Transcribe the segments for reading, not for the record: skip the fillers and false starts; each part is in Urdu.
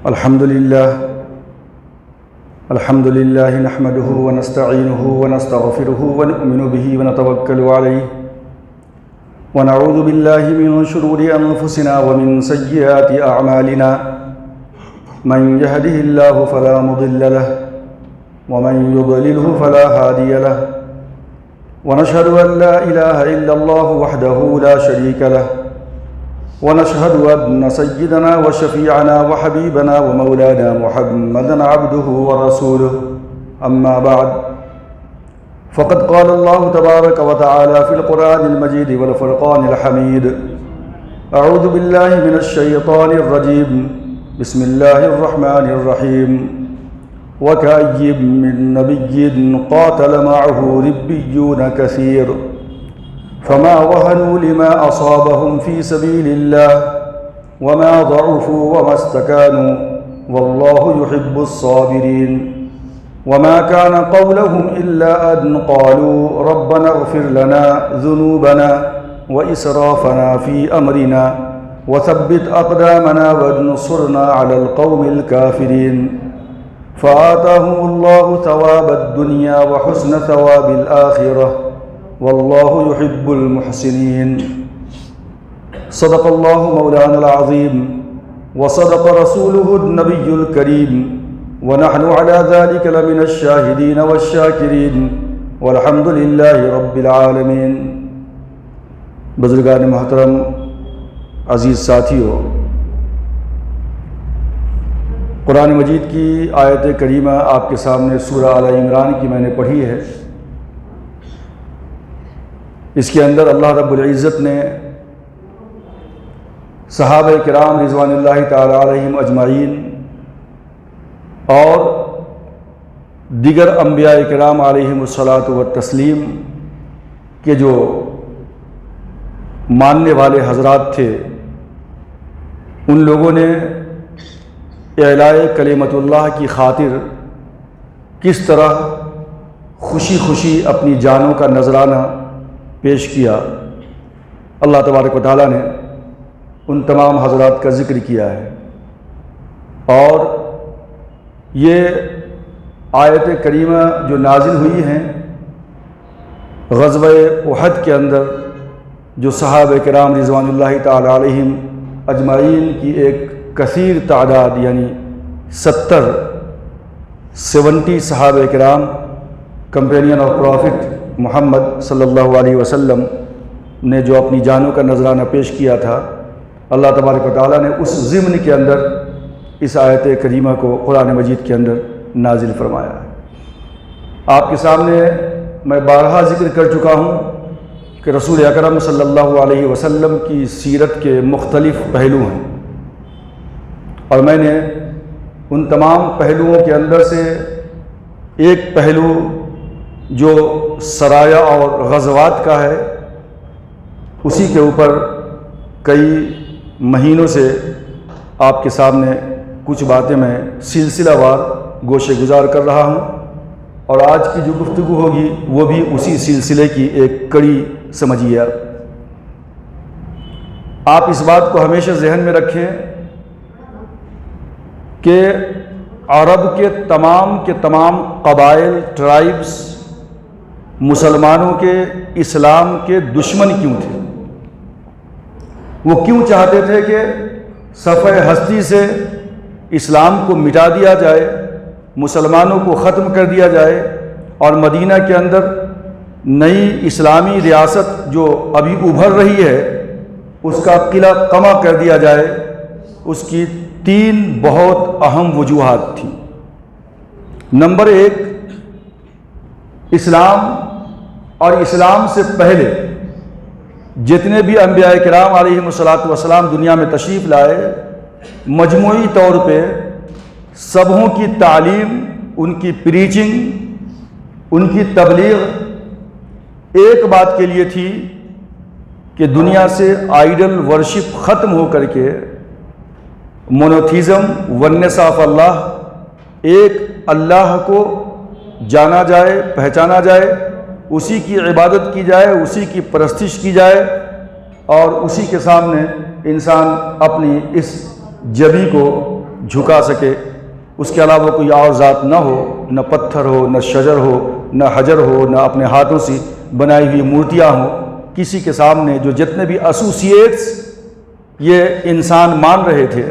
الحمد لله نحمده ونستعينه ونستغفره ونؤمن به ونتوكل عليه ونعوذ بالله من شرور أنفسنا ومن سيئات أعمالنا من يهده الله فلا مضل له ومن يضلله فلا هادي له ونشهد أن لا إله إلا الله وحده لا شريك له ونشهد أن سيدنا وشفيعنا وحبيبنا ومولانا محمدا عبده ورسوله أما بعد فقد قال الله تبارك وتعالى في القرآن المجيد والفرقان الحميد أعوذ بالله من الشيطان الرجيم بسم الله الرحمن الرحيم وكأي من نبي قاتل معه ربيون كثير فما وهنوا لما أصابهم في سبيل الله وما ضعفوا وما استكانوا والله يحب الصابرين وما كان قولهم إلا أن قالوا ربنا اغفر لنا ذنوبنا وإسرافنا في أمرنا وثبت أقدامنا وانصرنا على القوم الكافرين فآتاهم الله ثواب الدنيا وحسن ثواب الآخرة والله يحب المحسنين صدق الله مولانا العظيم وصدق رسوله النبي الكريم ونحن على ذلك لمن الشاهدين والشاكرين والحمد لله رب العالمين۔ بزرگان محترم، عزیز ساتھیو، قرآن مجید کی آیت کریمہ آپ کے سامنے سورہ آل عمران کی میں نے پڑھی ہے۔ اس کے اندر اللہ رب العزت نے صحابہ کرام رضوان اللہ تعالی علیہم اجمعین اور دیگر انبیاء کرام علیہم الصلاۃ والتسلیم کے جو ماننے والے حضرات تھے، ان لوگوں نے اعلاء کلمت اللہ کی خاطر کس طرح خوشی خوشی اپنی جانوں کا نذرانہ پیش کیا، اللہ تبارک و تعالیٰ نے ان تمام حضرات کا ذکر کیا ہے۔ اور یہ آیت کریمہ جو نازل ہوئی ہیں غزوہ احد کے اندر، جو صحابہ کرام رضوان اللہ تعالی علیہم اجمعین کی ایک کثیر تعداد یعنی 70 صحابہ کرام کمپینین آف پروفٹ محمد صلی اللہ علیہ وسلم نے جو اپنی جانوں کا نذرانہ پیش کیا تھا، اللہ تبارک و تعالیٰ نے اس ضمن کے اندر اس آیت کریمہ کو قرآن مجید کے اندر نازل فرمایا ہے۔ آپ کے سامنے میں بارہا ذکر کر چکا ہوں کہ رسول اکرم صلی اللہ علیہ وسلم کی سیرت کے مختلف پہلو ہیں، اور میں نے ان تمام پہلوؤں کے اندر سے ایک پہلو جو سرایا اور غزوات کا ہے، اسی کے اوپر کئی مہینوں سے آپ کے سامنے کچھ باتیں میں سلسلہ وار گوشے گزار کر رہا ہوں، اور آج کی جو گفتگو ہوگی وہ بھی اسی سلسلے کی ایک کڑی سمجھیے۔ آپ اس بات کو ہمیشہ ذہن میں رکھیں کہ عرب کے تمام قبائل، ٹرائبس مسلمانوں کے اسلام کے دشمن کیوں تھے؟ وہ کیوں چاہتے تھے کہ صفحہ ہستی سے اسلام کو مٹا دیا جائے، مسلمانوں کو ختم کر دیا جائے، اور مدینہ کے اندر نئی اسلامی ریاست جو ابھی ابھر رہی ہے اس کا قلعہ قمع کر دیا جائے؟ اس کی 3 بہت اہم وجوہات تھیں۔ نمبر 1، اسلام اور اسلام سے پہلے جتنے بھی انبیاء کرام علیہم الصلاۃ والسلام دنیا میں تشریف لائے، مجموعی طور پہ سبوں کی تعلیم، ان کی پریچنگ، ان کی تبلیغ ایک بات کے لیے تھی کہ دنیا سے آئیڈل ورشپ ختم ہو کر کے مونوتھیزم، ونس آف اللہ، ایک اللہ کو جانا جائے، پہچانا جائے، اسی کی عبادت کی جائے، اسی کی پرستش کی جائے، اور اسی کے سامنے انسان اپنی اس جبی کو جھکا سکے، اس کے علاوہ کوئی اور ذات نہ ہو، نہ پتھر ہو، نہ شجر ہو، نہ حجر ہو، نہ اپنے ہاتھوں سے بنائی ہوئی مورتیاں ہوں، کسی کے سامنے جو جتنے بھی ایسوسیٹس یہ انسان مان رہے تھے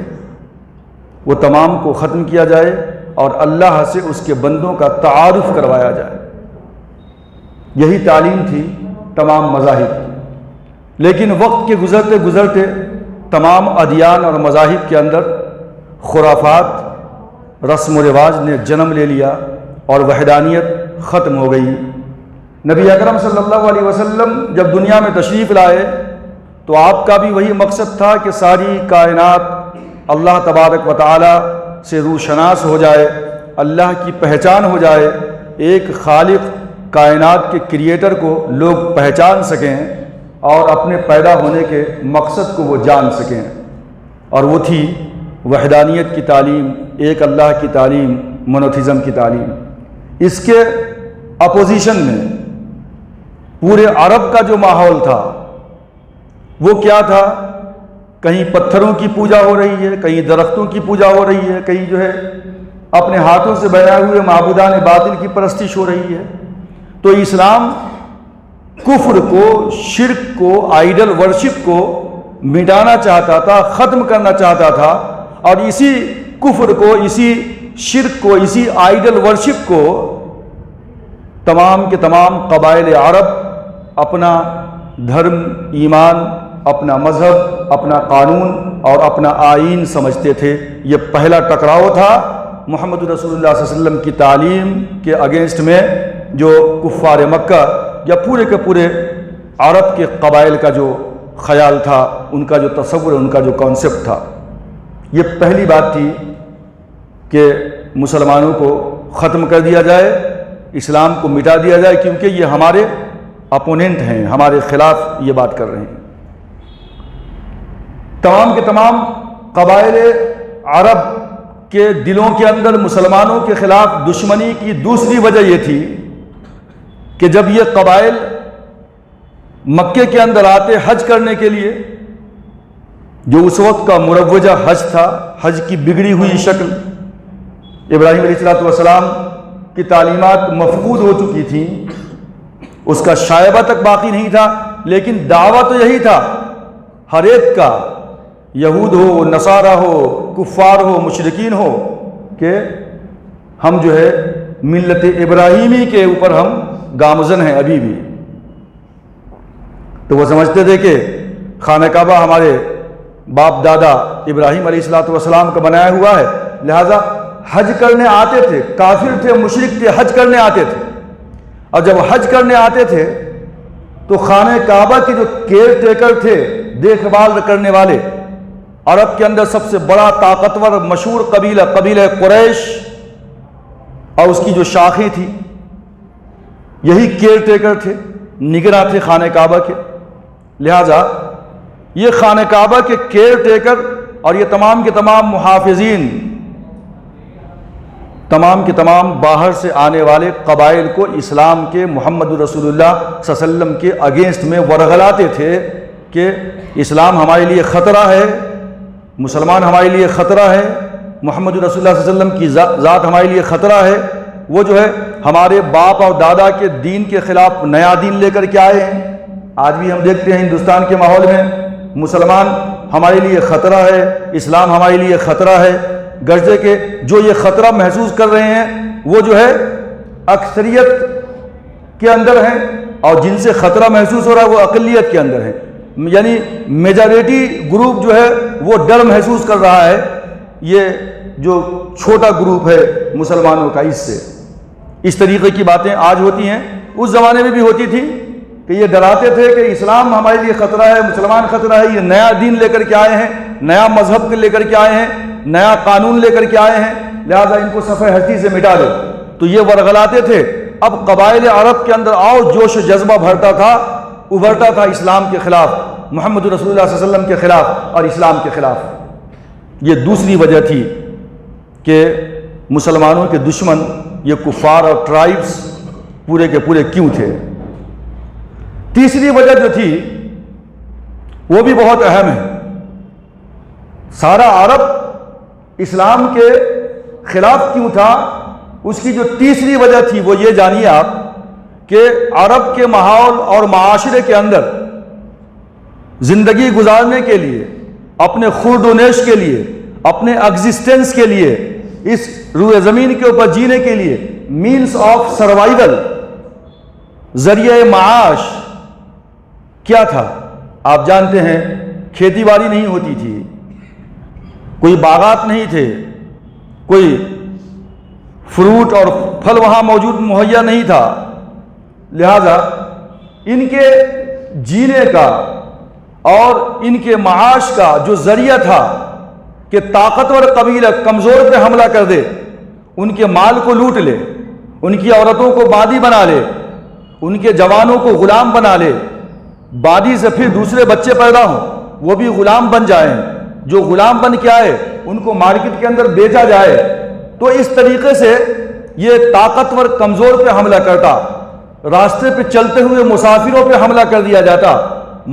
وہ تمام کو ختم کیا جائے اور اللہ سے اس کے بندوں کا تعارف کروایا جائے۔ یہی تعلیم تھی تمام مذاہب کی، لیکن وقت کے گزرتے گزرتے تمام ادیان اور مذاہب کے اندر خرافات، رسم و رواج نے جنم لے لیا اور وحدانیت ختم ہو گئی۔ نبی اکرم صلی اللہ علیہ وسلم جب دنیا میں تشریف لائے تو آپ کا بھی وہی مقصد تھا کہ ساری کائنات اللہ تبارک و تعالی سے روشناس ہو جائے، اللہ کی پہچان ہو جائے، ایک خالق کائنات کے کریٹر کو لوگ پہچان سکیں اور اپنے پیدا ہونے کے مقصد کو وہ جان سکیں، اور وہ تھی وحدانیت کی تعلیم، ایک اللہ کی تعلیم، مونوتھیزم کی تعلیم۔ اس کے اپوزیشن میں پورے عرب کا جو ماحول تھا وہ کیا تھا؟ کہیں پتھروں کی پوجا ہو رہی ہے، کہیں درختوں کی پوجا ہو رہی ہے، کہیں جو ہے اپنے ہاتھوں سے بنائے ہوئے معبودان باطل کی پرستش ہو رہی ہے۔ تو اسلام کفر کو، شرک کو، آئیڈل ورشپ کو مٹانا چاہتا تھا، ختم کرنا چاہتا تھا، اور اسی کفر کو، اسی شرک کو، اسی آئیڈل ورشپ کو تمام کے تمام قبائل عرب اپنا دھرم، ایمان، اپنا مذہب، اپنا قانون اور اپنا آئین سمجھتے تھے۔ یہ پہلا ٹکراؤ تھا محمد رسول اللہ صلی اللہ علیہ وسلم کی تعلیم کے اگینسٹ میں، جو کفار مکہ یا پورے کے پورے عرب کے قبائل کا جو خیال تھا، ان کا جو تصور، ان کا جو کانسیپٹ تھا۔ یہ پہلی بات تھی کہ مسلمانوں کو ختم کر دیا جائے، اسلام کو مٹا دیا جائے، کیونکہ یہ ہمارے اپوننٹ ہیں، ہمارے خلاف یہ بات کر رہے ہیں۔ تمام کے تمام قبائل عرب کے دلوں کے اندر مسلمانوں کے خلاف دشمنی کی دوسری وجہ یہ تھی کہ جب یہ قبائل مکے کے اندر آتے حج کرنے کے لیے، جو اس وقت کا مروجہ حج تھا، حج کی بگڑی ہوئی شکل، ابراہیم علیہ السلام کی تعلیمات مفقود ہو چکی تھیں، اس کا شائبہ تک باقی نہیں تھا، لیکن دعویٰ تو یہی تھا ہر ایک کا، یہود ہو، نصارہ ہو، کفار ہو، مشرکین ہو، کہ ہم جو ہے ملت ابراہیمی کے اوپر ہم گامزن ہیں ابھی بھی۔ تو وہ سمجھتے تھے کہ خانہ کعبہ ہمارے باپ دادا ابراہیم علیہ السلام کا بنایا ہوا ہے، لہذا حج کرنے آتے تھے، کافر تھے، مشرک تھے، حج کرنے آتے تھے، اور جب حج کرنے آتے تھے تو خانہ کعبہ کے جو کیئر ٹیکر تھے، دیکھ بھال کرنے والے، عرب کے اندر سب سے بڑا طاقتور مشہور قبیلہ قریش، اور اس کی جو شاخیں تھی، یہی کیئر ٹیکر تھے، نگراں تھے خانہ کعبہ کے۔ لہذا یہ خانہ کعبہ کے کیئر ٹیکر اور یہ تمام کے تمام محافظین، تمام کے تمام باہر سے آنے والے قبائل کو اسلام کے، محمد رسول اللہ صلی اللہ علیہ وسلم کے اگینسٹ میں ورغلاتے تھے کہ اسلام ہمارے لیے خطرہ ہے، مسلمان ہمارے لیے خطرہ ہے، محمد رسول اللہ صلی اللہ علیہ وسلم کی ذات ہمارے لیے خطرہ ہے، وہ جو ہے ہمارے باپ اور دادا کے دین کے خلاف نیا دین لے کر کے آئے ہیں۔ آج بھی ہم دیکھتے ہیں ہندوستان کے ماحول میں مسلمان ہمارے لیے خطرہ ہے، اسلام ہمارے لیے خطرہ ہے، گرچہ کہ جو یہ خطرہ محسوس کر رہے ہیں وہ جو ہے اکثریت کے اندر ہیں، اور جن سے خطرہ محسوس ہو رہا ہے وہ اقلیت کے اندر ہیں، یعنی میجارٹی گروپ جو ہے وہ ڈر محسوس کر رہا ہے، یہ جو چھوٹا گروپ ہے مسلمانوں کا، اس سے اس طریقے کی باتیں آج ہوتی ہیں، اس زمانے میں بھی ہوتی تھی کہ یہ ڈراتے تھے کہ اسلام ہمارے لیے خطرہ ہے، مسلمان خطرہ ہے، یہ نیا دین لے کر کے آئے ہیں، نیا مذہب لے کر کے آئے ہیں، نیا قانون لے کر کے آئے ہیں، لہذا ان کو صفحہ ہستی سے مٹا دو۔ تو یہ ورغلاتے تھے۔ اب قبائل عرب کے اندر اور جوش و جذبہ ابھرتا تھا اسلام کے خلاف، محمد رسول اللہ صلی اللہ علیہ وسلم کے خلاف اور اسلام کے خلاف۔ یہ دوسری وجہ تھی کہ مسلمانوں کے دشمن یہ کفار اور ٹرائبس پورے کے پورے کیوں تھے۔ تیسری وجہ جو تھی وہ بھی بہت اہم ہے۔ سارا عرب اسلام کے خلاف کیوں تھا؟ اس کی جو تیسری وجہ تھی وہ یہ جانیے آپ کہ عرب کے ماحول اور معاشرے کے اندر زندگی گزارنے کے لیے، اپنے خورد و نیش کے لیے، اپنے ایگزسٹنس کے لیے، اس روئے زمین کے اوپر جینے کے لیے مینس آف سروائیول، ذریعہ معاش کیا تھا؟ آپ جانتے ہیں کھیتی باڑی نہیں ہوتی تھی، کوئی باغات نہیں تھے، کوئی فروٹ اور پھل وہاں موجود مہیا نہیں تھا، لہذا ان کے جینے کا اور ان کے معاش کا جو ذریعہ تھا کہ طاقتور قبیلہ کمزور پہ حملہ کر دے، ان کے مال کو لوٹ لے، ان کی عورتوں کو بادی بنا لے، ان کے جوانوں کو غلام بنا لے، بادی سے پھر دوسرے بچے پیدا ہوں وہ بھی غلام بن جائیں، جو غلام بن کے آئے ان کو مارکیٹ کے اندر بیچا جائے، تو اس طریقے سے یہ طاقتور کمزور پہ حملہ کرتا، راستے پہ چلتے ہوئے مسافروں پہ حملہ کر دیا جاتا،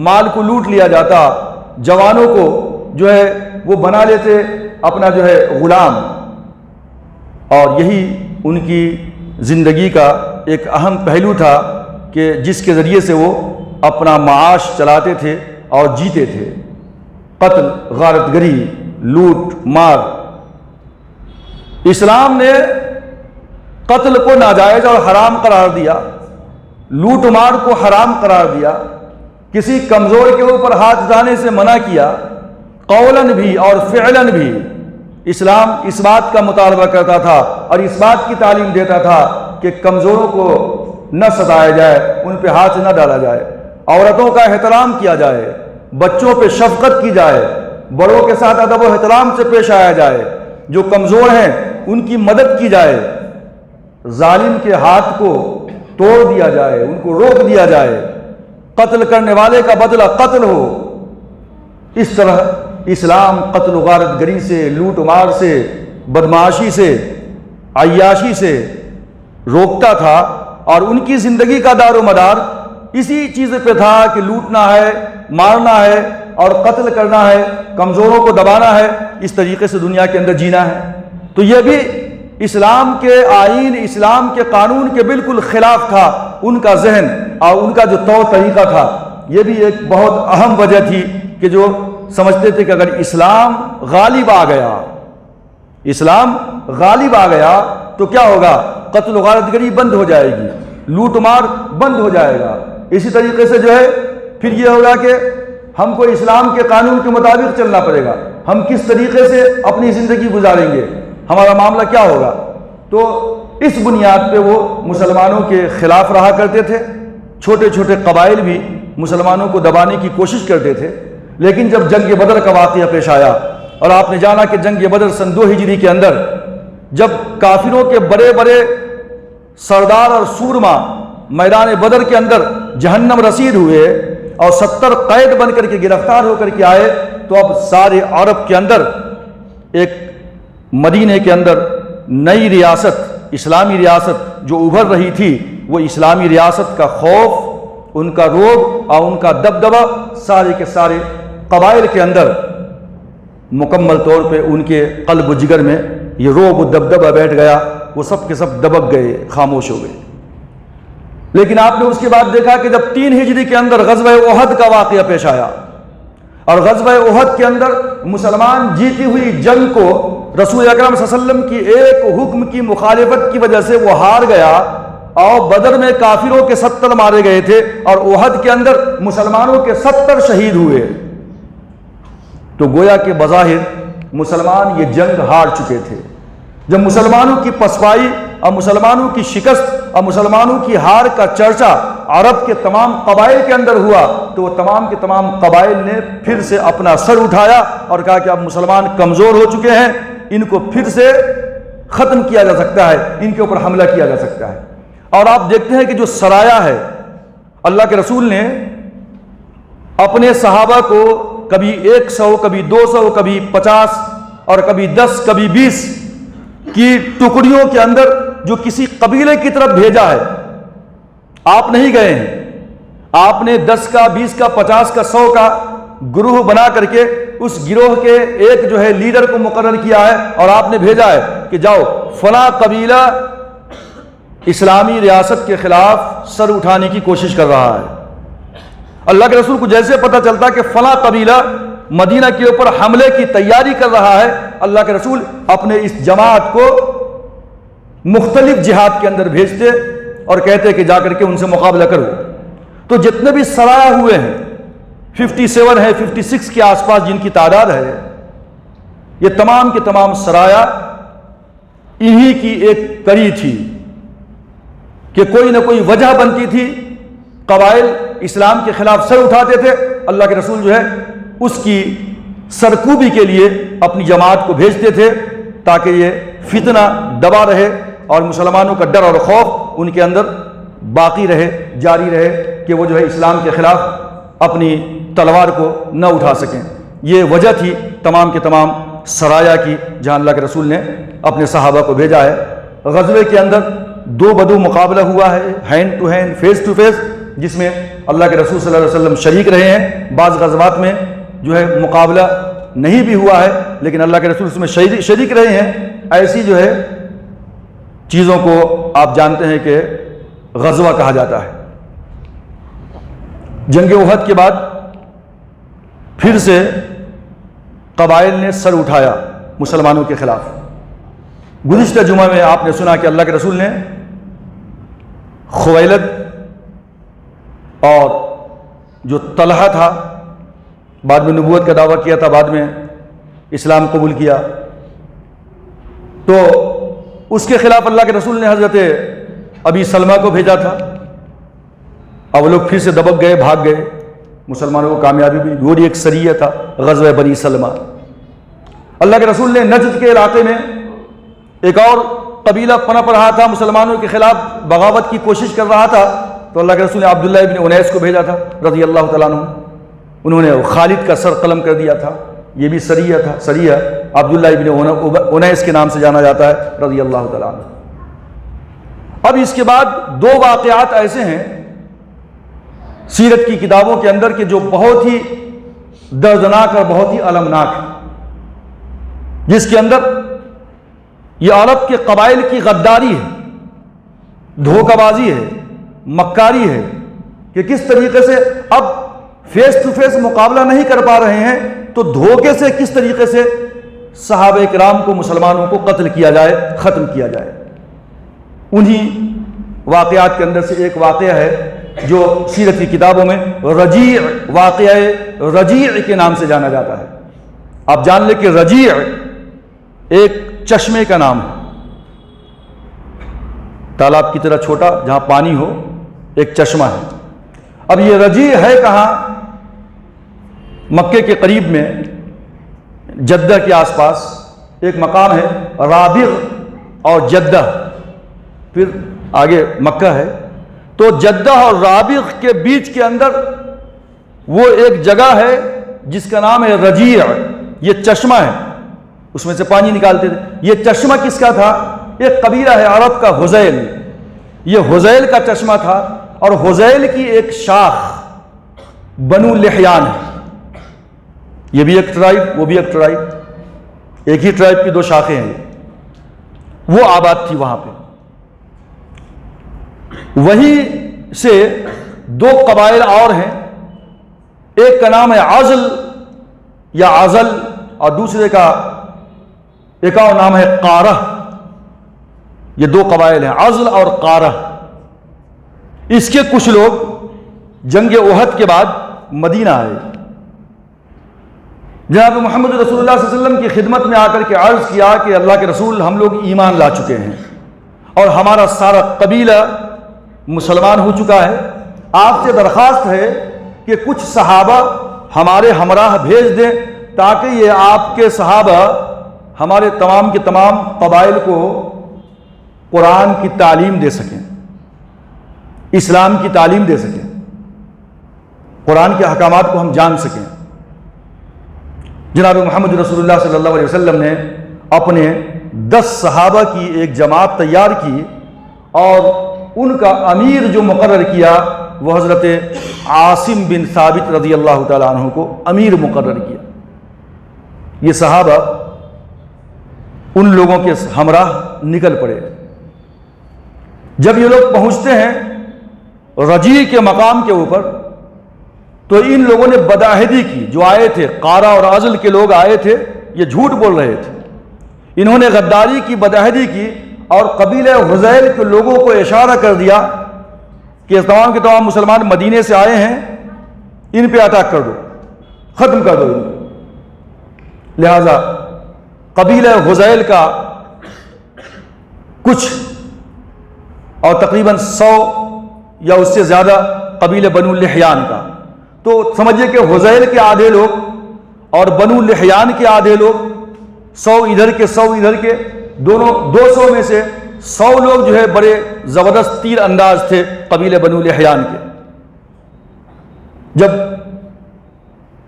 مال کو لوٹ لیا جاتا، جوانوں کو جو ہے وہ بنا لیتے اپنا جو ہے غلام، اور یہی ان کی زندگی کا ایک اہم پہلو تھا کہ جس کے ذریعے سے وہ اپنا معاش چلاتے تھے اور جیتے تھے۔ قتل، غارت گری، لوٹ مار۔ اسلام نے قتل کو ناجائز اور حرام قرار دیا، لوٹ مار کو حرام قرار دیا، کسی کمزور کے اوپر ہاتھ اٹھانے سے منع کیا، قولاً بھی اور فعلاً بھی۔ اسلام اس بات کا مطالبہ کرتا تھا اور اس بات کی تعلیم دیتا تھا کہ کمزوروں کو نہ ستایا جائے، ان پہ ہاتھ نہ ڈالا جائے، عورتوں کا احترام کیا جائے، بچوں پہ شفقت کی جائے، بڑوں کے ساتھ ادب و احترام سے پیش آیا جائے، جو کمزور ہیں ان کی مدد کی جائے، ظالم کے ہاتھ کو توڑ دیا جائے، ان کو روک دیا جائے، قتل کرنے والے کا بدلہ قتل ہو۔ اس طرح اسلام قتل و غارت گری سے، لوٹ مار سے، بدمعاشی سے، عیاشی سے روکتا تھا، اور ان کی زندگی کا دار و مدار اسی چیز پہ تھا کہ لوٹنا ہے، مارنا ہے اور قتل کرنا ہے، کمزوروں کو دبانا ہے، اس طریقے سے دنیا کے اندر جینا ہے۔ تو یہ بھی اسلام کے آئین، اسلام کے قانون کے بالکل خلاف تھا ان کا ذہن اور ان کا جو طور طریقہ تھا۔ یہ بھی ایک بہت اہم وجہ تھی کہ جو سمجھتے تھے کہ اگر اسلام غالب آ گیا، اسلام غالب آ گیا تو کیا ہوگا؟ قتل و غارت گری بند ہو جائے گی، لوٹ مار بند ہو جائے گا۔ اسی طریقے سے جو ہے پھر یہ ہوگا کہ ہم کو اسلام کے قانون کے مطابق چلنا پڑے گا، ہم کس طریقے سے اپنی زندگی گزاریں گے، ہمارا معاملہ کیا ہوگا۔ تو اس بنیاد پہ وہ مسلمانوں کے خلاف رہا کرتے تھے، چھوٹے چھوٹے قبائل بھی مسلمانوں کو دبانے کی کوشش کرتے تھے۔ لیکن جب جنگ بدر کا واقعہ پیش آیا، اور آپ نے جانا کہ جنگ بدر سن 2 ہجری کے اندر جب کافروں کے بڑے بڑے سردار اور سورما میدان بدر کے اندر جہنم رسید ہوئے اور 70 قید بن کر کے گرفتار ہو کر کے آئے، تو اب سارے عرب کے اندر ایک مدینے کے اندر نئی ریاست، اسلامی ریاست جو ابھر رہی تھی، وہ اسلامی ریاست کا خوف، ان کا روب اور ان کا دبدبہ سارے کے سارے قبائل کے اندر مکمل طور پہ ان کے قلب و جگر میں یہ روب و دبدبہ بیٹھ گیا، وہ سب کے سب دبک گئے، خاموش ہو گئے۔ لیکن آپ نے اس کے بعد دیکھا کہ جب 3 ہجری کے اندر غزوہ احد کا واقعہ پیش آیا، اور غزوہ احد کے اندر مسلمان جیتی ہوئی جنگ کو رسول اکرم صلی اللہ علیہ وسلم کی ایک حکم کی مخالفت کی وجہ سے وہ ہار گیا، اور بدر میں کافروں کے 70 مارے گئے تھے اور احد کے اندر مسلمانوں کے 70 شہید ہوئے، تو گویا کہ بظاہر مسلمان یہ جنگ ہار چکے تھے۔ جب مسلمانوں کی پسپائی اور مسلمانوں کی شکست اور مسلمانوں کی ہار کا چرچا عرب کے تمام قبائل کے اندر ہوا، تو وہ تمام کے تمام قبائل نے پھر سے اپنا سر اٹھایا اور کہا کہ اب مسلمان کمزور ہو چکے ہیں، ان کو پھر سے ختم کیا جا سکتا ہے، ان کے اوپر حملہ کیا جا سکتا ہے۔ اور آپ دیکھتے ہیں کہ جو سرایہ ہے، اللہ کے رسول نے اپنے صحابہ کو کبھی 100، کبھی 200، کبھی 50 اور کبھی 10، کبھی 20 کی ٹکڑیوں کے اندر جو کسی قبیلے کی طرف بھیجا ہے۔ آپ نہیں گئے ہیں، آپ نے 10 کا، 20 کا، 50 کا، 100 کا گروہ بنا کر کے اس گروہ کے ایک جو ہے لیڈر کو مقرر کیا ہے اور آپ نے بھیجا ہے کہ جاؤ فلاں قبیلہ اسلامی ریاست کے خلاف سر اٹھانے کی کوشش کر رہا ہے۔ اللہ کے رسول کو جیسے پتہ چلتا کہ فلاں قبیلہ مدینہ کے اوپر حملے کی تیاری کر رہا ہے، اللہ کے رسول اپنے اس جماعت کو مختلف جہاد کے اندر بھیجتے اور کہتے کہ جا کر کے ان سے مقابلہ کرو۔ تو جتنے بھی سرایہ ہوئے ہیں 57 ہے، 56 کے آس پاس جن کی تعداد ہے، یہ تمام کے تمام سرایہ انہی کی ایک کڑی تھی کہ کوئی نہ کوئی وجہ بنتی تھی، قبائل اسلام کے خلاف سر اٹھاتے تھے، اللہ کے رسول جو ہے اس کی سرکوبی کے لیے اپنی جماعت کو بھیجتے تھے تاکہ یہ فتنہ دبا رہے اور مسلمانوں کا ڈر اور خوف ان کے اندر باقی رہے، جاری رہے کہ وہ جو ہے اسلام کے خلاف اپنی تلوار کو نہ اٹھا سکیں۔ یہ وجہ تھی تمام کے تمام سرایہ کی جہاں اللہ کے رسول نے اپنے صحابہ کو بھیجا ہے۔ غزوے کے اندر 2 بدو مقابلہ ہوا ہے، hand to hand, face to face, جس میں اللہ کے رسول صلی اللہ علیہ وسلم شریک رہے ہیں۔ بعض غزوات میں جو ہے مقابلہ نہیں بھی ہوا ہے لیکن اللہ کے رسول اس میں شریک رہے ہیں۔ ایسی جو ہے چیزوں کو آپ جانتے ہیں کہ غزوہ کہا جاتا ہے۔ جنگ احد کے بعد پھر سے قبائل نے سر اٹھایا مسلمانوں کے خلاف۔ گزشتہ جمعہ میں آپ نے سنا کہ اللہ کے رسول نے خویلد اور جو طلحہ تھا، بعد میں نبوت کا دعویٰ کیا تھا، بعد میں اسلام قبول کیا، تو اس کے خلاف اللہ کے رسول نے حضرت ابی سلمہ کو بھیجا تھا۔ اب وہ لوگ پھر سے دبک گئے، بھاگ گئے، مسلمانوں کو کامیابی بھی، وہ ایک سریہ تھا غزوہ بنی سلمہ۔ اللہ کے رسول نے نجد کے علاقے میں ایک اور قبیلہ پنپ رہا تھا، مسلمانوں کے خلاف بغاوت کی کوشش کر رہا تھا، تو اللہ کے رسول نے عبداللہ ابن انیس کو بھیجا تھا رضی اللہ تعالیٰ عنہ۔ انہوں نے خالد کا سر قلم کر دیا تھا، یہ بھی سریہ تھا، سریہ عبداللہ ابن انیس کے نام سے جانا جاتا ہے رضی اللہ تعالیٰ عنہ۔ اب اس کے بعد 2 واقعات ایسے ہیں سیرت کی کتابوں کے اندر کہ جو بہت ہی دردناک اور بہت ہی المناک ہیں، جس کے اندر یہ عرب کے قبائل کی غداری ہے، دھوکہ بازی ہے، مکاری ہے کہ کس طریقے سے اب فیس ٹو فیس مقابلہ نہیں کر پا رہے ہیں تو دھوکے سے کس طریقے سے صحابہ کرام کو، مسلمانوں کو قتل کیا جائے، ختم کیا جائے۔ انہی واقعات کے اندر سے ایک واقعہ ہے جو سیرت کی کتابوں میں رجیع، واقعہ رجیع کے نام سے جانا جاتا ہے۔ آپ جان لیں کہ رجیع ایک چشمے کا نام ہے، تالاب کی طرح چھوٹا جہاں پانی ہو، ایک چشمہ ہے۔ اب یہ رجیع ہے کہاں؟ مکے کے قریب میں جدہ کے آس پاس ایک مقام ہے رابغ اور جدہ، پھر آگے مکہ ہے، تو جدہ اور رابغ کے بیچ کے اندر وہ ایک جگہ ہے جس کا نام ہے رجیع، یہ چشمہ ہے، اس میں سے پانی نکالتے تھے۔ یہ چشمہ کس کا تھا؟ ایک قبیلہ ہے عرب کا، حذیل، یہ حذیل کا چشمہ تھا، اور حذیل کی ایک شاخ بنو لحیان ہے، یہ بھی ایک ٹرائب، وہ بھی ایک ٹرائب، ایک ہی ٹرائب کی 2 شاخیں ہیں، وہ آباد تھی وہاں پہ۔ وہی سے 2 قبائل اور ہیں، ایک کا نام ہے عزل یا عزل اور دوسرے کا ایک اور نام ہے قارہ۔ یہ 2 قبائل ہیں، عزل اور قارہ۔ اس کے کچھ لوگ جنگ احد کے بعد مدینہ آئے، جناب محمد رسول اللہ صلی اللہ علیہ وسلم کی خدمت میں آ کر کے عرض کیا کہ اللہ کے رسول، ہم لوگ ایمان لا چکے ہیں اور ہمارا سارا قبیلہ مسلمان ہو چکا ہے، آپ سے درخواست ہے کہ کچھ صحابہ ہمارے ہمراہ بھیج دیں تاکہ یہ آپ کے صحابہ ہمارے تمام کے تمام قبائل کو قرآن کی تعلیم دے سکیں، اسلام کی تعلیم دے سکیں، قرآن کے احکامات کو ہم جان سکیں۔ جناب محمد رسول اللہ صلی اللہ علیہ وسلم نے اپنے 10 صحابہ کی ایک جماعت تیار کی اور ان کا امیر جو مقرر کیا وہ حضرت عاصم بن ثابت رضی اللہ تعالیٰ عنہ کو امیر مقرر کیا۔ یہ صحابہ ان لوگوں کے ہمراہ نکل پڑے۔ جب یہ لوگ پہنچتے ہیں رجی کے مقام کے اوپر تو ان لوگوں نے بدعہدی کی، جو آئے تھے قارہ اور ازل کے لوگ آئے تھے، یہ جھوٹ بول رہے تھے، انہوں نے غداری کی، بدعہدی کی اور قبیلہ حذیل کے لوگوں کو اشارہ کر دیا کہ تمام کے تمام مسلمان مدینے سے آئے ہیں، ان پہ اٹیک کر دو، ختم کر دو۔ لہذا قبیلہ حذیل کا کچھ اور تقریباً 100 یا اس سے زیادہ قبیلہ بنو لحیان کا، تو سمجھیے کہ حذیل کے آدھے لوگ اور بنو لحیان کے آدھے لوگ، 100 ادھر کے 100 ادھر کے، دونوں 200 میں سے 100 لوگ جو ہے بڑے زبردست تیر انداز تھے قبیلہ بنو لحیان کے۔ جب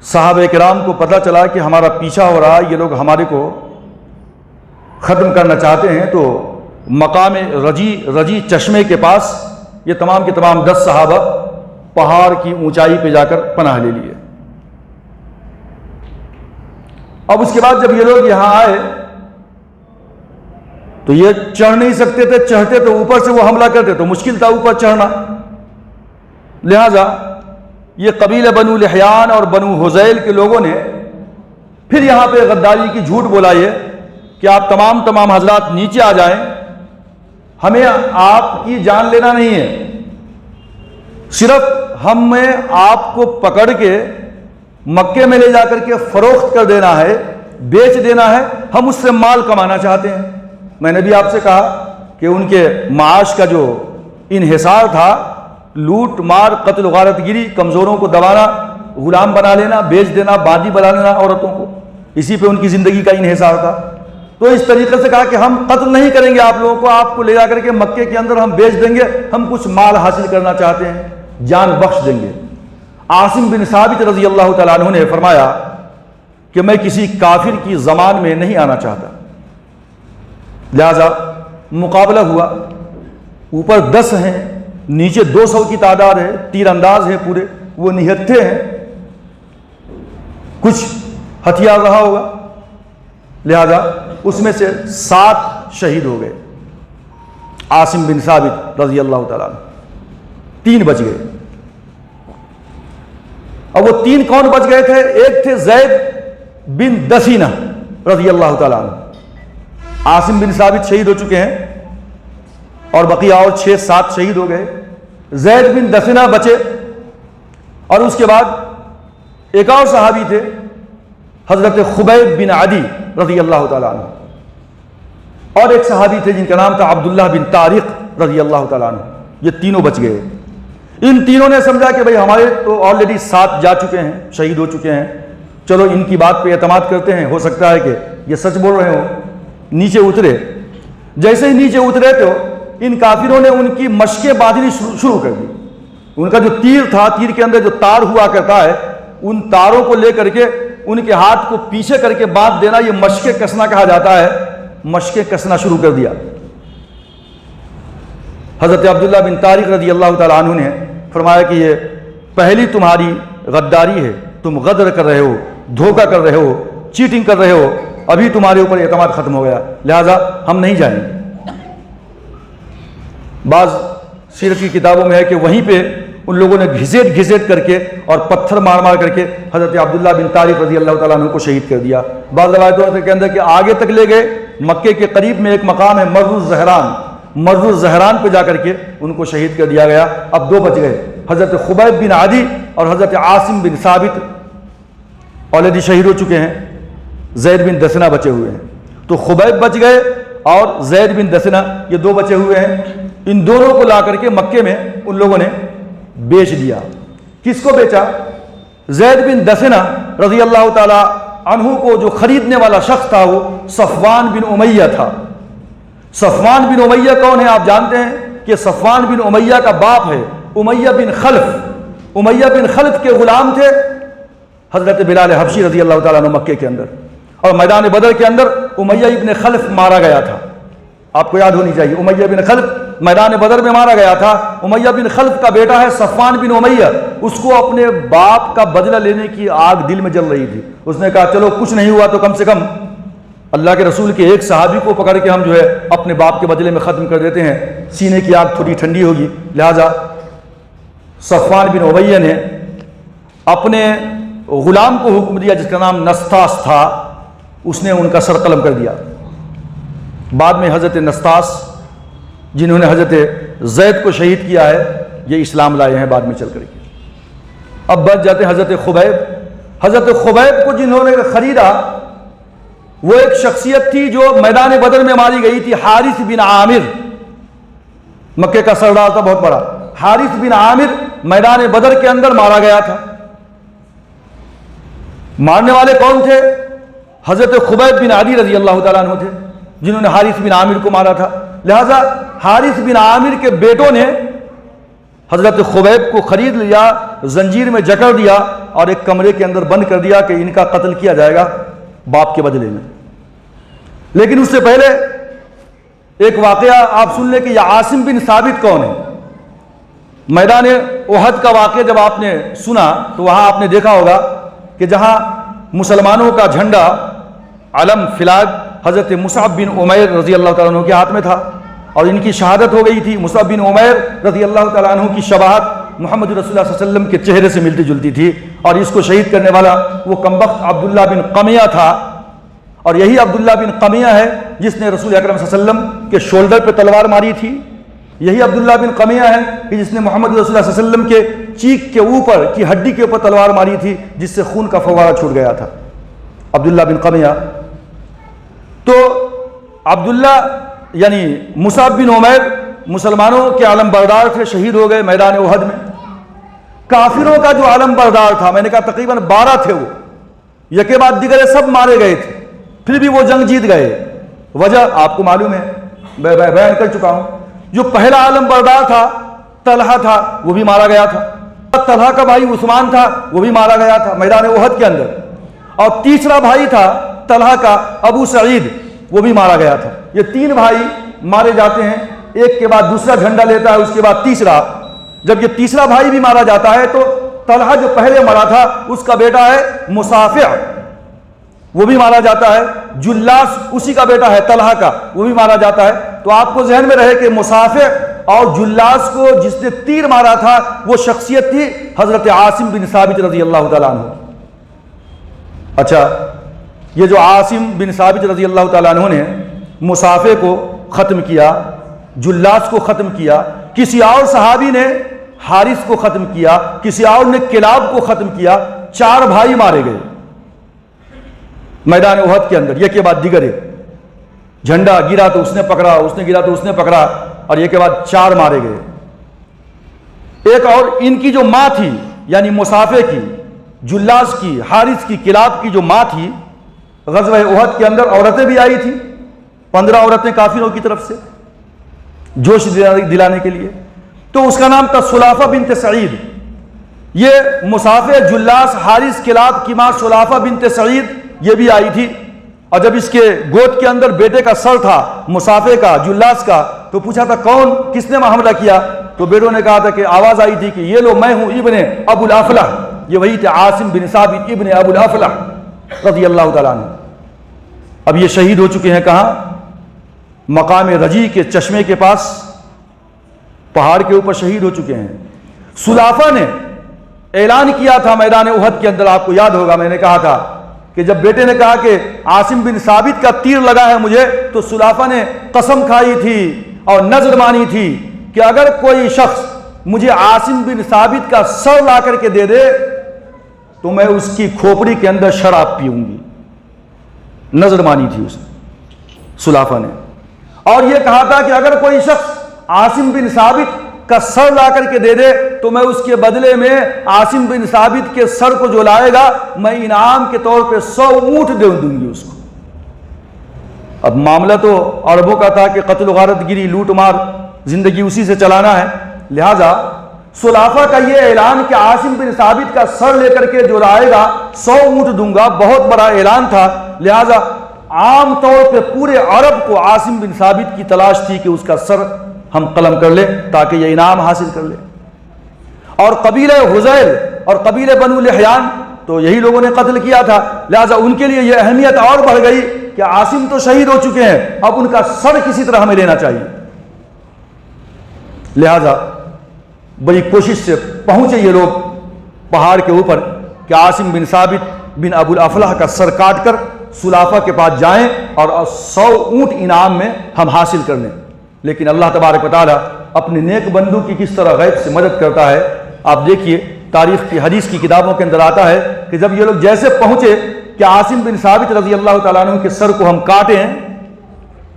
صحابہ کرام کو پتہ چلا کہ ہمارا پیچھا ہو رہا ہے، یہ لوگ ہمارے کو ختم کرنا چاہتے ہیں، تو مقام رجی چشمے کے پاس یہ تمام کے تمام 10 صحابہ پہاڑ کی اونچائی پہ جا کر پناہ لے لیے۔ اب اس کے بعد جب یہ لوگ یہاں آئے تو یہ چڑھ نہیں سکتے تھے، چڑھتے تو اوپر سے وہ حملہ کرتے تو مشکل تھا اوپر چڑھنا، لہذا یہ قبیلہ بنو لحیان اور بنو حذیل کے لوگوں نے پھر یہاں پہ غداری کی جھوٹ بولا یہ کہ آپ تمام حضرات نیچے آ جائیں، ہمیں آپ کی جان لینا نہیں ہے، صرف ہمیں آپ کو پکڑ کے مکے میں لے جا کر کے فروخت کر دینا ہے، بیچ دینا ہے، ہم اس سے مال کمانا چاہتے ہیں۔ میں نے بھی آپ سے کہا کہ ان کے معاش کا جو انحصار تھا، لوٹ مار، قتل غارت گیری، کمزوروں کو دبانا، غلام بنا لینا، بیچ دینا، باندی بنا لینا عورتوں کو، اسی پہ ان کی زندگی کا انحصار تھا۔ تو اس طریقے سے کہا کہ ہم قتل نہیں کریں گے آپ لوگوں کو، آپ کو لے جا کر کے مکے کے اندر ہم بیچ دیں گے، ہم کچھ مال حاصل کرنا چاہتے ہیں، جان بخش دیں گے۔ عاصم بن ثابت رضی اللہ تعالیٰ عنہ نے فرمایا کہ میں کسی کافر کی زمان میں نہیں آنا چاہتا، لہذا مقابلہ ہوا، اوپر 10 ہیں، نیچے 200 کی تعداد ہے، تیر انداز ہے پورے، وہ نہتھے ہیں، کچھ ہتھیار رہا ہوگا، لہذا اس میں سے 7 شہید ہو گئے، عاصم بن ثابت رضی اللہ تعالیٰ عنہ، 3 بچ گئے۔ اب وہ 3 کون بچ گئے تھے؟ ایک تھے زید بن دسینہ رضی اللہ تعالیٰ عنہ، عاصم بن ثابت شہید ہو چکے ہیں اور بقیہ اور 6-7 شہید ہو گئے، زید بن دسینہ بچے، اور اس کے بعد ایک اور صحابی تھے حضرت خبیب بن عدی رضی اللہ تعالیٰ عنہ، اور ایک صحابی تھے جن کا نام تھا عبداللہ بن طارق رضی اللہ تعالیٰ عنہ، یہ تینوں بچ گئے۔ ان تینوں نے سمجھا کہ بھئی ہمارے تو آلریڈی 7 جا چکے ہیں، شہید ہو چکے ہیں، چلو ان کی بات پہ اعتماد کرتے ہیں، ہو سکتا ہے کہ یہ سچ بول رہے ہوں۔ نیچے اترے، جیسے ہی نیچے اترے تو ان کافروں نے ان کی مشقیں باندھنی شروع کر دی۔ ان کا جو تیر تھا، تیر کے اندر جو تار ہوا کرتا ہے، ان تاروں کو لے کر کے ان کے ہاتھ کو پیچھے کر کے باندھ دینا، یہ مشقیں کسنا کہا جاتا ہے، مشقیں کسنا شروع کر دیا۔ حضرت عبداللہ بن طارق رضی اللہ تعالیٰ عنہ نے فرمایا کہ یہ پہلی تمہاری غداری ہے، تم غدر کر رہے ہو، دھوکہ کر رہے ہو، چیٹنگ کر رہے ہو، ابھی تمہارے اوپر اعتماد ختم ہو گیا، لہذا ہم نہیں جائیں گے۔ بعض سیرت کی کتابوں میں ہے کہ وہیں پہ ان لوگوں نے گھسیٹ کر کے اور پتھر مار مار کر کے حضرت عبداللہ بن طارق رضی اللہ تعالیٰ عنہ کو شہید کر دیا۔ بعض روایتوں کے اندر کہ آگے تک لے گئے، مکے کے قریب میں ایک مقام ہے مرز الزہران پہ جا کر کے ان کو شہید کر دیا گیا۔ اب 2 بچ گئے، حضرت خبیب بن عدی اور حضرت عاصم بن ثابت آلریڈی شہید ہو چکے ہیں، زید بن دسنہ بچے ہوئے ہیں۔ تو خبیب بچ گئے اور زید بن دسنہ، یہ 2 بچے ہوئے ہیں۔ ان دونوں کو لا کر کے مکے میں ان لوگوں نے بیچ دیا۔ کس کو بیچا؟ زید بن دسنہ رضی اللہ تعالی عنہ کو جو خریدنے والا شخص تھا وہ صفوان بن امیہ تھا۔ صفوان بن امیہ کون ہے آپ جانتے ہیں کہ صفوان بن امیہ کا باپ ہے امیہ بن خلف۔ امیہ بن خلف کے غلام تھے حضرت بلال حبشی رضی اللہ تعالیٰ عنہ مکے کے اندر، اور میدان بدر کے اندر امیہ ابن خلف مارا گیا تھا۔ آپ کو یاد ہونی چاہیے، امیہ بن خلف میدان بدر میں مارا گیا تھا۔ امیہ بن خلف کا بیٹا ہے صفوان بن امیہ، اس کو اپنے باپ کا بدلہ لینے کی آگ دل میں جل رہی تھی۔ اس نے کہا چلو کچھ نہیں ہوا تو کم سے کم اللہ کے رسول کے ایک صحابی کو پکڑ کے ہم جو ہے اپنے باپ کے بدلے میں ختم کر دیتے ہیں، سینے کی آگ تھوڑی ٹھنڈی ہوگی۔ لہٰذا صفوان بن امیہ نے اپنے غلام کو حکم دیا جس کا نام نستاس تھا، اس نے ان کا سر قلم کر دیا۔ بعد میں حضرت نستاس جنہوں نے حضرت زید کو شہید کیا ہے، یہ اسلام لائے ہیں بعد میں چل کر کے۔ اب بچ جاتے ہیں حضرت خبیب۔ حضرت خبیب کو جنہوں نے خریدا وہ ایک شخصیت تھی جو میدان بدر میں ماری گئی تھی، حارث بن عامر، مکے کا سردار تھا بہت بڑا۔ حارث بن عامر میدان بدر کے اندر مارا گیا تھا۔ مارنے والے کون تھے؟ حضرت خبیب بن عدی رضی اللہ تعالیٰ عنہ تھے، جنہوں نے حارث بن عامر کو مارا تھا۔ لہذا حارث بن عامر کے بیٹوں نے حضرت خبیب کو خرید لیا، زنجیر میں جکڑ دیا اور ایک کمرے کے اندر بند کر دیا کہ ان کا قتل کیا جائے گا باپ کے بدلے میں۔ لیکن اس سے پہلے ایک واقعہ آپ سن لیں کہ یہ عاصم بن ثابت کون ہے۔ میدان احد کا واقعہ جب آپ نے سنا تو وہاں آپ نے دیکھا ہوگا کہ جہاں مسلمانوں کا جھنڈا علم فلاگ حضرت مصعب بن عمیر رضی اللہ تعالیٰ عنہ کے ہاتھ میں تھا اور ان کی شہادت ہو گئی تھی۔ مصعب بن عمیر رضی اللہ تعالیٰ عنہ کی شباہت محمد رسول اللہ صلی اللہ علیہ وسلم کے چہرے سے ملتی جلتی تھی، اور اس کو شہید کرنے والا وہ کمبخت عبداللہ بن قمیہ تھا، اور یہی عبداللہ بن قمیہ ہے جس نے رسول اکرم صلی اللہ علیہ وسلم کے شولڈر پہ تلوار ماری تھی۔ یہی عبداللہ بن قمیہ ہے کہ جس نے محمد رسول اللہ صلی اللہ علیہ وسلم کے چیک کے اوپر کی ہڈی کے اوپر تلوار ماری تھی جس سے خون کا فوارہ چھوٹ گیا تھا، عبداللہ بن قمیہ۔ تو عبداللہ یعنی مصعب بن عمیر مسلمانوں کے علم بردار تھے، شہید ہو گئے میدان احد میں۔ کافروں کا جو علم بردار تھا، میں نے کہا تقریباً 12 تھے، وہ یکے بعد دیگر سب مارے گئے تھے، پھر بھی وہ جنگ جیت گئے۔ وجہ آپ کو معلوم ہے، میں بیان کر چکا ہوں۔ جو پہلا علم بردار تھا طلحہ تھا، وہ بھی مارا گیا تھا۔ طلحہ کا بھائی عثمان تھا، وہ بھی مارا گیا تھا میدان احد کے اندر۔ اور تیسرا بھائی تھا طلحہ کا ابو سعید، وہ بھی مارا گیا تھا۔ یہ 3 بھائی مارے جاتے ہیں، ایک کے بعد دوسرا جھنڈا لیتا ہے، اس کے بعد تیسرا۔ جب یہ تیسرا بھائی بھی مارا جاتا ہے تو طلحہ جو پہلے مرا تھا اس کا بیٹا ہے مصافع، وہ بھی مارا جاتا ہے۔ جلاس اسی کا بیٹا ہے طلحہ کا، وہ بھی مارا جاتا ہے۔ تو آپ کو ذہن میں رہے کہ مصافع اور جلاس کو جس نے تیر مارا تھا وہ شخصیت تھی حضرت عاصم بن ثابت رضی اللہ تعالیٰ عنہ۔ اچھا، یہ جو عاصم بن ثابت رضی اللہ تعالیٰ عنہ نے مصافع کو ختم کیا، جلاس کو ختم کیا، کسی اور صحابی نے حارث کو ختم کیا، کسی اور نے کلاب کو ختم کیا، 4 بھائی مارے گئے میدان احد کے اندر، یہ کے بعد دیگر۔ جھنڈا گرا تو اس نے پکڑا، اس نے گرا تو اس نے پکڑا، اور یہ کے بعد 4 مارے گئے۔ ایک اور ان کی جو ماں تھی، یعنی مصافع کی، جلاس کی، حارث کی، کلاب کی جو ماں تھی، غزوہ احد کے اندر عورتیں بھی آئی تھی، 15 عورتیں کافروں کی طرف سے جوش دلانے کے لیے۔ تو اس کا نام تھا سلافہ بنت سعید۔ یہ مصافع، جلاس، حارث، کلاب کی ماں سلافہ بنت سعید یہ بھی آئی تھی، اور جب اس کے گود کے اندر بیٹے کا سر تھا مصافع کا، جلاس کا، تو پوچھا تھا کون، کس نے حملہ کیا؟ تو بیٹوں نے کہا تھا کہ آواز آئی تھی کہ یہ لو، میں ہوں ابن ابو الافلح۔ یہ وہی تھے عاصم بن ثابت ابن ابو الافلح رضی اللہ تعالیٰ عنہ۔ اب یہ شہید ہو چکے ہیں کہاں؟ مقام رجی کے چشمے کے پاس، پہاڑ کے اوپر شہید ہو چکے ہیں۔ سلافہ نے اعلان کیا تھا میدان احد کے اندر، آپ کو یاد ہوگا میں نے کہا تھا کہ جب بیٹے نے کہا کہ عاصم بن ثابت کا تیر لگا ہے مجھے، تو سلافہ نے قسم کھائی تھی اور نذر مانی تھی کہ اگر کوئی شخص مجھے عاصم بن ثابت کا سر لا کر کے دے دے تو میں اس کی کھوپڑی کے اندر شراب پیوں گی۔ نذر مانی تھی اس نے، سلافہ نے۔ اور یہ کہا تھا کہ اگر کوئی شخص عاصم بن ثابت کا سر لا کر کے دے دے تو میں اس کے بدلے میں عاصم بن ثابت کے سر کو جو لائے گا میں انعام کے طور پہ 100 اونٹ دے دوں گی اس کو۔ اب معاملہ تو عربوں کا تھا کہ قتل و غارت گیری، لوٹ مار، زندگی اسی سے چلانا ہے۔ لہذا سلافہ کا یہ اعلان کہ عاصم بن ثابت کا سر لے کر کے جو لائے گا 100 اونٹ دوں گا، بہت بڑا اعلان تھا۔ لہذا عام طور پہ پورے عرب کو عاصم بن ثابت کی تلاش تھی کہ اس کا سر ہم قلم کر لیں تاکہ یہ انعام حاصل کر لیں. اور قبیلہ حذیل اور قبیلہ بنو لحیان تو یہی لوگوں نے قتل کیا تھا، لہذا ان کے لیے یہ اہمیت اور بڑھ گئی کہ عاصم تو شہید ہو چکے ہیں، اب ان کا سر کسی طرح ہمیں لینا چاہیے. لہذا بڑی کوشش سے پہنچے یہ لوگ پہاڑ کے اوپر کہ عاصم بن ثابت بن ابو الافلاح کا سر کاٹ کر سلافہ کے پاس جائیں اور 100 اونٹ انعام میں ہم حاصل کر لیں. لیکن اللہ تبارک و تعالیٰ اپنے نیک بندوں کی کس طرح غیب سے مدد کرتا ہے. آپ دیکھیے تاریخ کی حدیث کی کتابوں کے اندر آتا ہے کہ جب یہ لوگ جیسے پہنچے کہ عاصم بن ثابت رضی اللہ تعالیٰ عنہ کے سر کو ہم کاٹیں،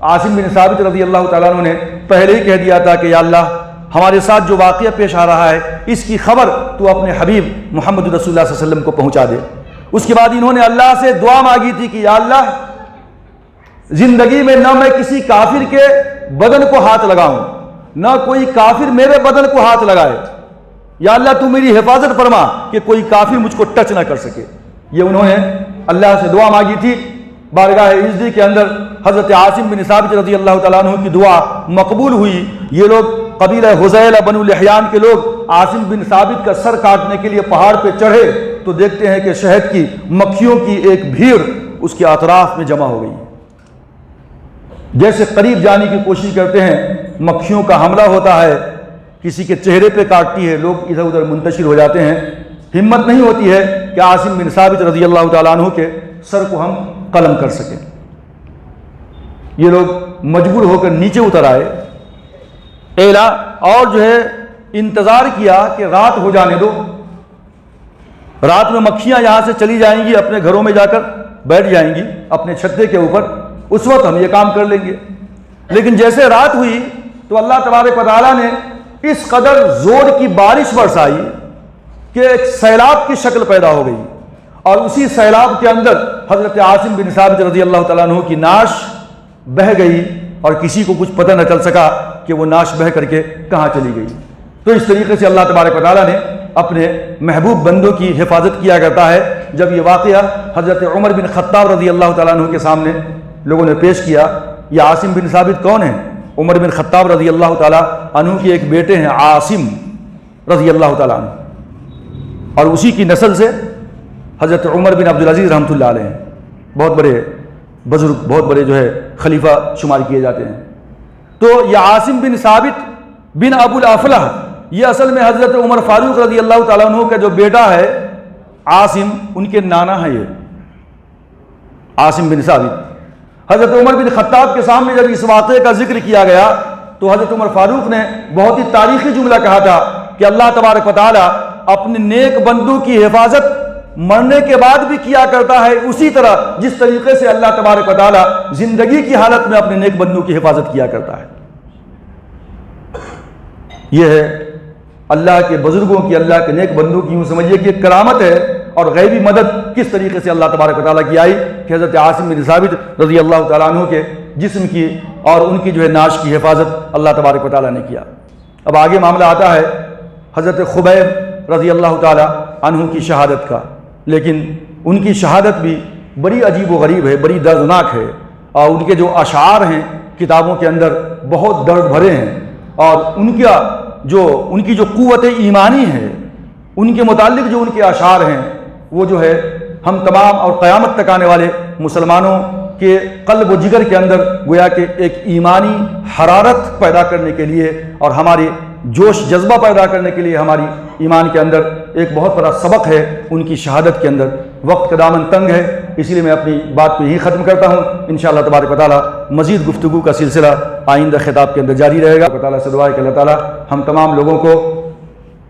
عاصم بن ثابت رضی اللہ تعالیٰ عنہ نے پہلے ہی کہہ دیا تھا کہ یا اللہ ہمارے ساتھ جو واقعہ پیش آ رہا ہے اس کی خبر تو اپنے حبیب محمد رسول اللہ صلی اللہ علیہ وسلم کو پہنچا دے. اس کے بعد انہوں نے اللہ سے دعا مانگی تھی کہ یا اللہ زندگی میں نہ میں کسی کافر کے بدن کو ہاتھ لگاؤں، نہ کوئی کافر میرے بدن کو ہاتھ لگائے. یا اللہ تو میری حفاظت فرما کہ کوئی کافر مجھ کو ٹچ نہ کر سکے. یہ انہوں نے اللہ سے دعا مانگی تھی. بارگاہ عزت کے اندر حضرت عاصم بن ثابت رضی اللہ تعالیٰ عنہ کی دعا مقبول ہوئی. یہ لوگ قبیلہ حذیل بنو لحیان کے لوگ عاصم بن ثابت کا سر کاٹنے کے لیے پہاڑ پہ چڑھے تو دیکھتے ہیں کہ شہد کی مکھیوں کی ایک بھیڑ اس کے اطراف میں جمع ہو گئی. جیسے قریب جانے کی کوشش کرتے ہیں، مکھیوں کا حملہ ہوتا ہے، کسی کے چہرے پہ کاٹتی ہے، لوگ ادھر ادھر منتشر ہو جاتے ہیں. ہمت نہیں ہوتی ہے کہ عاصم بن ثابت رضی اللہ تعالیٰ عنہ کے سر کو ہم قلم کر سکیں. یہ لوگ مجبور ہو کر نیچے اتر آئے اور جو ہے انتظار کیا کہ رات ہو جانے دو، رات میں مکھیاں یہاں سے چلی جائیں گی، اپنے گھروں میں جا کر بیٹھ جائیں گی اپنے چھتے کے اوپر، اس وقت ہم یہ کام کر لیں گے. لیکن جیسے رات ہوئی تو اللہ تبارک و تعالیٰ نے اس قدر زور کی بارش برسائی کہ ایک سیلاب کی شکل پیدا ہو گئی، اور اسی سیلاب کے اندر حضرت عاصم بن ثابت رضی اللہ تعالیٰ عنہ کی نعش بہہ گئی اور کسی کو کچھ پتہ نہ چل سکا کہ وہ نعش بہہ کر کے کہاں چلی گئی. تو اس طریقے سے اللہ تبارک و تعالیٰ نے اپنے محبوب بندوں کی حفاظت کیا کرتا ہے. جب یہ واقعہ حضرت عمر بن خطاب رضی اللہ تعالیٰ عنہ کے سامنے لوگوں نے پیش کیا، یہ عاصم بن ثابت کون ہیں؟ عمر بن خطاب رضی اللہ تعالیٰ عنہ کے ایک بیٹے ہیں عاصم رضی اللہ تعالیٰ عنہ، اور اسی کی نسل سے حضرت عمر بن عبدالعزیز رحمۃ اللہ علیہ بہت بڑے بزرگ، بہت بڑے جو ہے خلیفہ شمار کیے جاتے ہیں. تو یہ عاصم بن ثابت بن ابو الافلاح یہ اصل میں حضرت عمر فاروق رضی اللہ تعالیٰ عنہ کا جو بیٹا ہے عاصم، ان کے نانا ہے یہ عاصم بن ثابت. حضرت عمر بن خطاب کے سامنے جب اس واقعے کا ذکر کیا گیا تو حضرت عمر فاروق نے بہت ہی تاریخی جملہ کہا تھا کہ اللہ تبارک و تعالیٰ اپنے نیک بندوں کی حفاظت مرنے کے بعد بھی کیا کرتا ہے اسی طرح جس طریقے سے اللہ تبارک و تعالیٰ زندگی کی حالت میں اپنے نیک بندوں کی حفاظت کیا کرتا ہے. یہ ہے اللہ کے بزرگوں کی، اللہ کے نیک بندوں کی، یوں سمجھیے کہ ایک کرامت ہے. اور غیبی مدد کس طریقے سے اللہ تبارک و تعالیٰ کی آئی کہ حضرت عاصم بن ثابت رضی اللہ تعالیٰ عنہ کے جسم کی اور ان کی جو ہے نعش کی حفاظت اللہ تبارک و تعالیٰ نے کیا. اب آگے معاملہ آتا ہے حضرت خبیب رضی اللہ تعالیٰ عنہ کی شہادت کا. لیکن ان کی شہادت بھی بڑی عجیب و غریب ہے، بڑی دردناک ہے، اور ان کے جو اشعار ہیں کتابوں کے اندر بہت درد بھرے ہیں. اور ان کی جو قوت ایمانی ہے، ان کے متعلق جو ان کے اشعار ہیں، وہ جو ہے ہم تمام اور قیامت تک آنے والے مسلمانوں کے قلب و جگر کے اندر گویا کہ ایک ایمانی حرارت پیدا کرنے کے لیے اور ہماری جوش جذبہ پیدا کرنے کے لیے ہماری ایمان کے اندر ایک بہت بڑا سبق ہے ان کی شہادت کے اندر. وقت کا دامن تنگ ہے، اسی لیے میں اپنی بات کو یہیں ختم کرتا ہوں. انشاءاللہ تبارک و تعالیٰ مزید گفتگو کا سلسلہ آئندہ خطاب کے اندر جاری رہے گا. اللہ تعالیٰ سے دعا ہے کہ اللہ تعالیٰ ہم تمام لوگوں کو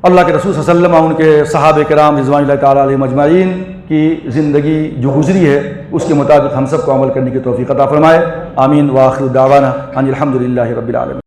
اللہ کے رسول صلی اللہ علیہ وسلم اور ان کے صحابہ کرام رضوان اللہ تعالیٰ علیہم اجمعین کی زندگی جو گزری ہے اس کے مطابق ہم سب کو عمل کرنے کی توفیق عطا فرمائے. آمین. وآخر دعوانا ان الحمد للہ رب العالمین.